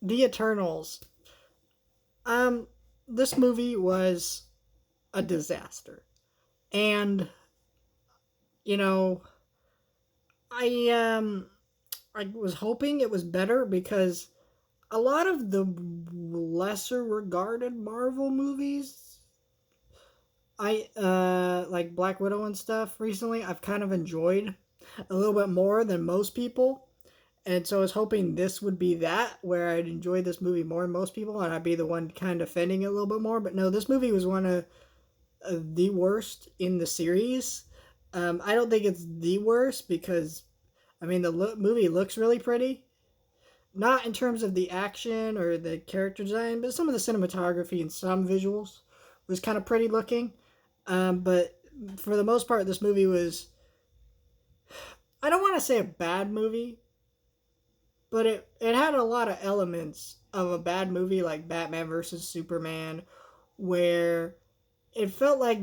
The Eternals. Um, this movie was a disaster, and you know, I I was hoping it was better because a lot of the lesser regarded Marvel movies, I like Black Widow and stuff recently, I've kind of enjoyed a little bit more than most people. And so I was hoping this would be that, where I'd enjoy this movie more than most people, and I'd be the one kind of defending it a little bit more. But no, this movie was one of the worst in the series. I don't think it's the worst because, I mean, the movie looks really pretty. Not in terms of the action or the character design, but some of the cinematography and some visuals was kind of pretty looking. But for the most part, this movie was, I don't want to say a bad movie, but it had a lot of elements of a bad movie like Batman versus Superman, where it felt like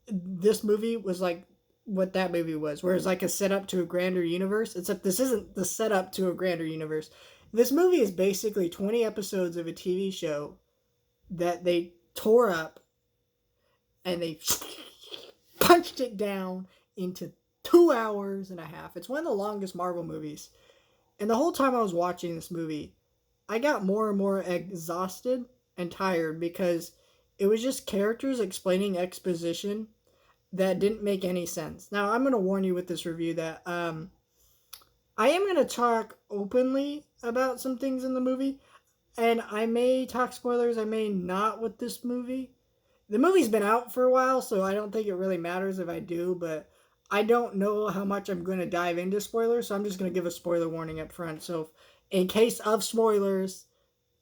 this movie was like what that movie was, where it's like a setup to a grander universe. Except this isn't the setup to a grander universe. This movie is basically 20 episodes of a TV show that they tore up and they punched it down into 2 hours and a half. It's one of the longest Marvel movies. And the whole time I was watching this movie, I got more and more exhausted and tired because it was just characters explaining exposition that didn't make any sense. Now, I'm going to warn you with this review that I am going to talk openly about some things in the movie, and I may talk spoilers, I may not with this movie. The movie's been out for a while, so I don't think it really matters if I do, but I don't know how much I'm going to dive into spoilers, so I'm just going to give a spoiler warning up front. So, in case of spoilers,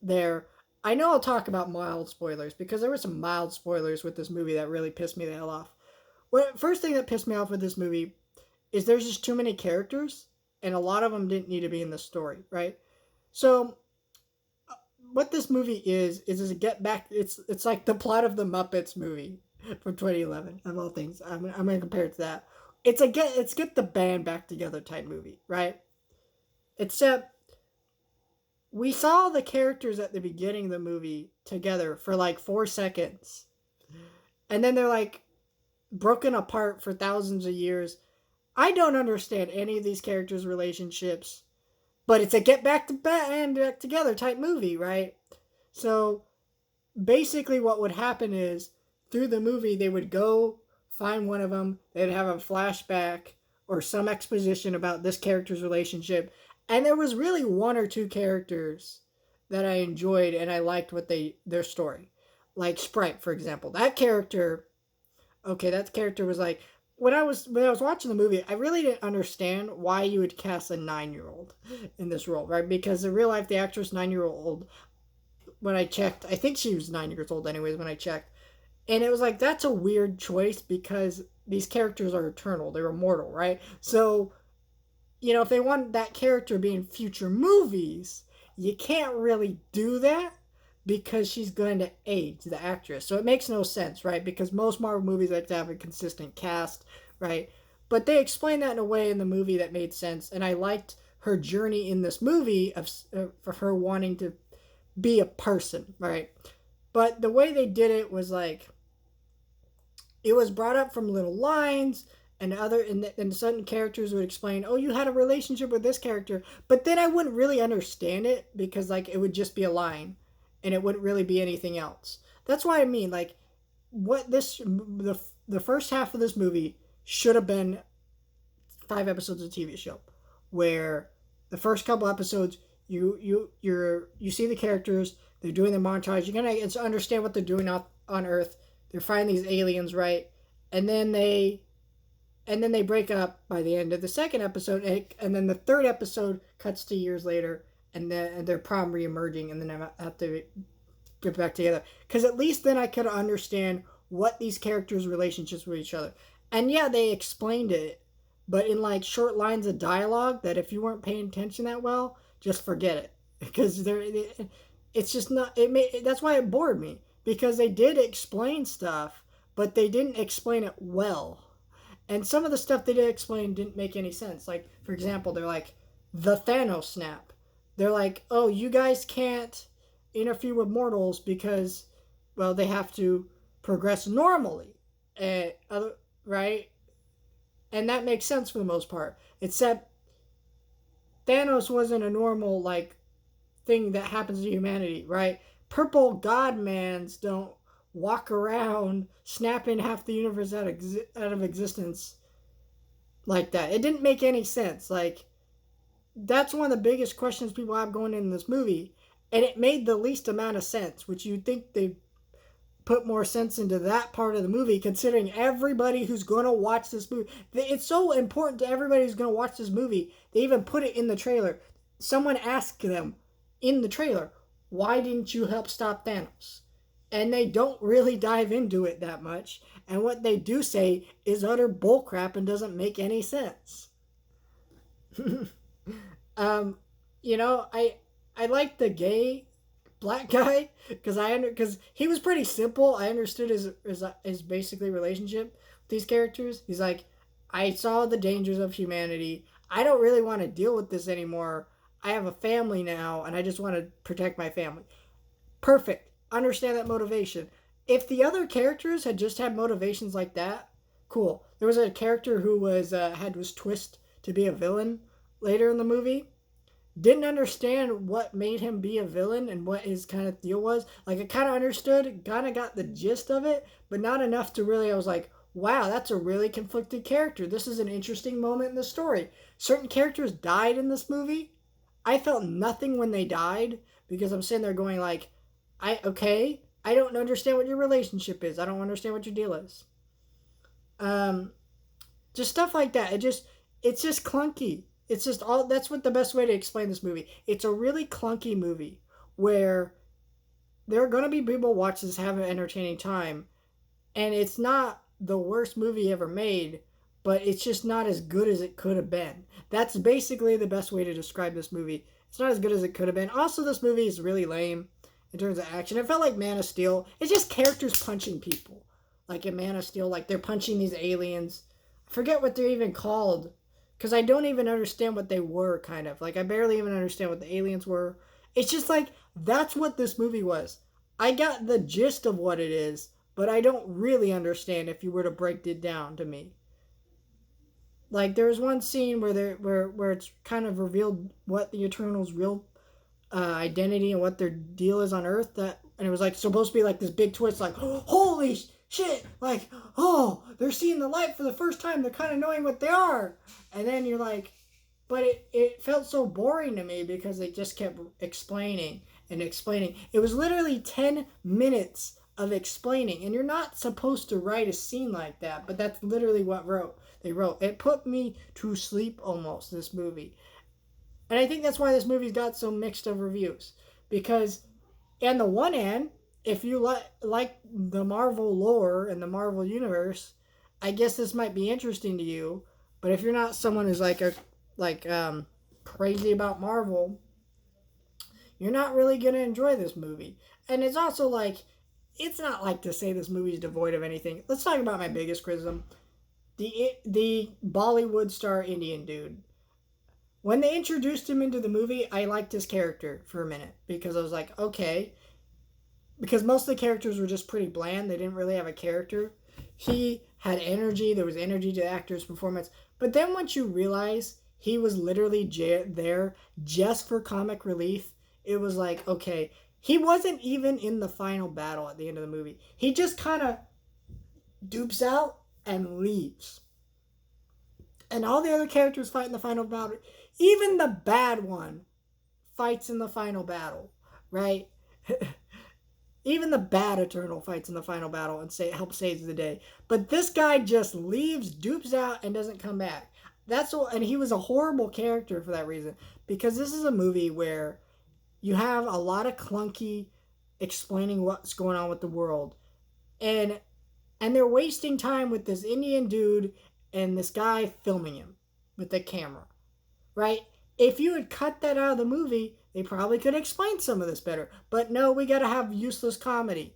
there, I know I'll talk about mild spoilers because there were some mild spoilers with this movie that really pissed me the hell off. Well, first thing that pissed me off with this movie is there's just too many characters, and a lot of them didn't need to be in the story, right? So what this movie is a get back. It's like the plot of the Muppets movie from 2011 of all things. I'm gonna compare it to that. It's get the band back together type movie, right? Except we saw the characters at the beginning of the movie together for like 4 seconds, and then they're like broken apart for thousands of years. I don't understand any of these characters' relationships, but it's a get back to band back together type movie, right? So basically, what would happen is through the movie, they would go find one of them, they'd have a flashback or some exposition about this character's relationship. And there was really one or two characters that I enjoyed and I liked what their story. Like Sprite, for example. That character was like, when I was watching the movie, I really didn't understand why you would cast a 9-year-old in this role, right? Because in real life, the actress 9-year-old, when I checked, I think she was 9 years old, anyways. When I checked, and it was like that's a weird choice because these characters are eternal; they're immortal, right? So if they want that character to be in future movies, you can't really do that because she's going to age, the actress. So it makes no sense, right? Because most Marvel movies like to have a consistent cast, right? But they explained that in a way in the movie that made sense, and I liked her journey in this movie for her wanting to be a person, right? But the way they did it was like it was brought up from little lines and certain characters would explain, oh, you had a relationship with this character, but then I wouldn't really understand it because like it would just be a line and it wouldn't really be anything else. That's why I mean like what the first half of this movie should have been 5 episodes of a TV show where the first couple episodes you see the characters, they're doing the montage, you're gonna understand what they're doing on Earth. They're finding these aliens, right? And then they break up by the end of the second episode, and then the third episode cuts to years later, and their problem reemerging, and then I have to get back together. Because at least then I could understand what these characters' relationships with each other. And yeah, they explained it, but in like short lines of dialogue that if you weren't paying attention that well, just forget it. Because it's just not. That's why it bored me because they did explain stuff, but they didn't explain it well. And some of the stuff they did explain didn't make any sense. Like, for example, they're like, the Thanos snap. they're like, oh, you guys can't interfere with mortals because, well, they have to progress normally, right? And that makes sense for the most part. Except Thanos wasn't a normal like thing that happens to humanity, right? Purple God-mans don't walk around snapping half the universe out of existence like that. It didn't make any sense. Like, that's one of the biggest questions people have going in this movie, and it made the least amount of sense, which you'd think they put more sense into that part of the movie, considering everybody who's going to watch this movie. It's so important to everybody who's going to watch this movie. They even put it in the trailer. Someone asked them in the trailer, why didn't you help stop Thanos? And they don't really dive into it that much. And what they do say is utter bullcrap and doesn't make any sense. um, I like the gay black guy because he was pretty simple. I understood his basically relationship with these characters. He's like, I saw the dangers of humanity. I don't really want to deal with this anymore. I have a family now, and I just want to protect my family. Perfect. Understand that motivation. If the other characters had just had motivations like that, cool. There was a character who was twist to be a villain later in the movie. Didn't understand what made him be a villain and what his kind of deal was. Like, I kind of understood, kind of got the gist of it, but not enough to really, I was like, wow, that's a really conflicted character. This is an interesting moment in the story. Certain characters died in this movie. I felt nothing when they died because I'm sitting there going like, I don't understand what your relationship is. I don't understand what your deal is. Just stuff like that. It's just clunky. It's just all. That's what the best way to explain this movie. It's a really clunky movie where there are gonna be people watch this have an entertaining time, and it's not the worst movie ever made, but it's just not as good as it could have been. That's basically the best way to describe this movie. It's not as good as it could have been. Also, this movie is really lame in terms of action. It felt like Man of Steel. It's just characters punching people. Like in Man of Steel, like they're punching these aliens. I forget what they're even called because I don't even understand what they were, kind of. Like, I barely even understand what the aliens were. It's just like, that's what this movie was. I got the gist of what it is, but I don't really understand if you were to break it down to me. Like, there's one scene where it's kind of revealed what the Eternals' real identity and what their deal is on Earth. And it was like supposed to be like this big twist, like, holy shit, like, oh, they're seeing the light for the first time. They're kind of knowing what they are. And then you're like, but it felt so boring to me because they just kept explaining and explaining. It was literally 10 minutes of explaining, and you're not supposed to write a scene like that, but that's literally what they wrote. It put me to sleep almost, this movie. And I think that's why this movie's got so mixed of reviews. Because, on the one hand, if you like the Marvel lore and the Marvel universe, I guess this might be interesting to you. But if you're not someone who's crazy about Marvel, you're not really going to enjoy this movie. And it's also like, it's not like to say this movie's devoid of anything. Let's talk about my biggest criticism. The Bollywood star Indian dude. When they introduced him into the movie, I liked his character for a minute. Because I was like, okay. Because most of the characters were just pretty bland. They didn't really have a character. He had energy. There was energy to the actor's performance. But then once you realize he was literally there just for comic relief, it was like, okay. He wasn't even in the final battle at the end of the movie. He just kind of dupes out and leaves. And all the other characters fight in the final battle. Even the bad one fights in the final battle, right? Even the bad Eternal fights in the final battle and helps save the day. But this guy just leaves, dupes out, and doesn't come back. And he was a horrible character for that reason. Because this is a movie where you have a lot of clunky explaining what's going on with the world. And they're wasting time with this Indian dude and this guy filming him with the camera. Right? If you had cut that out of the movie, they probably could explain some of this better. But no, we gotta have useless comedy.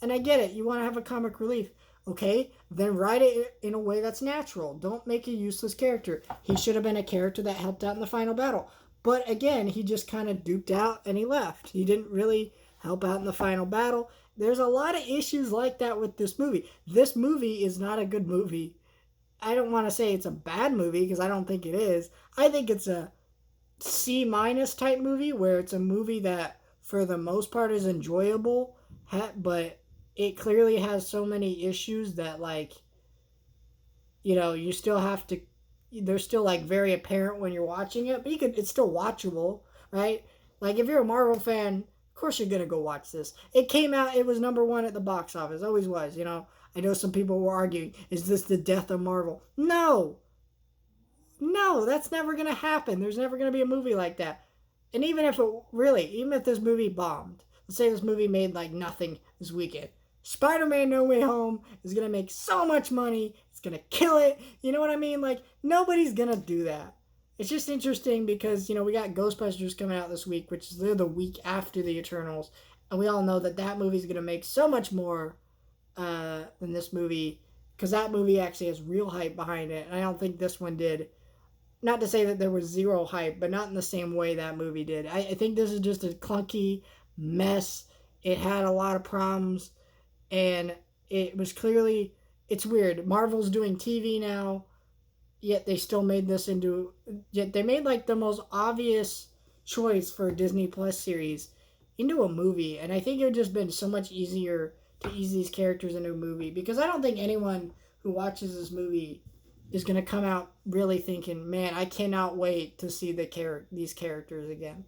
And I get it. You want to have a comic relief. Okay, then write it in a way that's natural. Don't make a useless character. He should have been a character that helped out in the final battle. But again, he just kind of duped out and he left. He didn't really help out in the final battle. There's a lot of issues like that with this movie. This movie is not a good movie. I don't want to say it's a bad movie because I don't think it is. I think it's a C minus type movie where it's a movie that for the most part is enjoyable, but it clearly has so many issues that like you still have to. They're still like very apparent when you're watching it, but it's still watchable, right? Like if you're a Marvel fan, of course you're gonna go watch this. It came out, it was number one at the box office, always was. I know some people were arguing, is this the death of Marvel? No, no, that's never gonna happen. There's never gonna be a movie like that. And even if this movie bombed, let's say this movie made like nothing this weekend, Spider-Man No Way Home is going to make so much money. It's going to kill it. You know what I mean? Like, nobody's going to do that. It's just interesting because, we got Ghostbusters coming out this week, which is the week after the Eternals. And we all know that movie is going to make so much more than this movie because that movie actually has real hype behind it. And I don't think this one did. Not to say that there was zero hype, but not in the same way that movie did. I think this is just a clunky mess. It had a lot of problems. And it was clearly, it's weird. Marvel's doing TV now, yet they made like the most obvious choice for a Disney Plus series into a movie. And I think it would just been so much easier to ease these characters into a movie because I don't think anyone who watches this movie is going to come out really thinking, man, I cannot wait to see these characters again.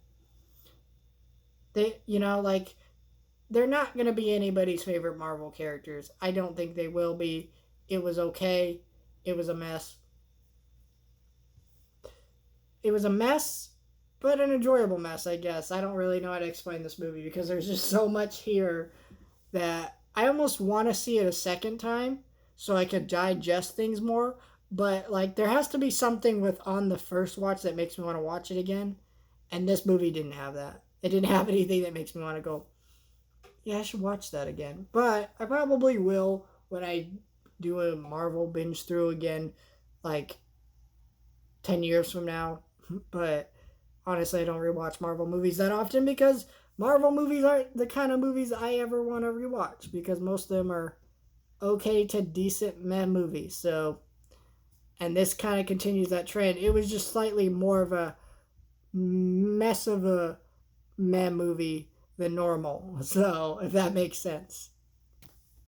They're not going to be anybody's favorite Marvel characters. I don't think they will be. It was okay. It was a mess. It was a mess, but an enjoyable mess, I guess. I don't really know how to explain this movie because there's just so much here that I almost want to see it a second time so I could digest things more. But, there has to be something on the first watch that makes me want to watch it again. And this movie didn't have that. It didn't have anything that makes me want to go, yeah, I should watch that again. But I probably will when I do a Marvel binge through again, 10 years from now. But honestly, I don't rewatch Marvel movies that often because Marvel movies aren't the kind of movies I ever want to rewatch because most of them are okay to decent meh movies. So, and this kind of continues that trend. It was just slightly more of a mess of a meh movie than normal. So, if that makes sense.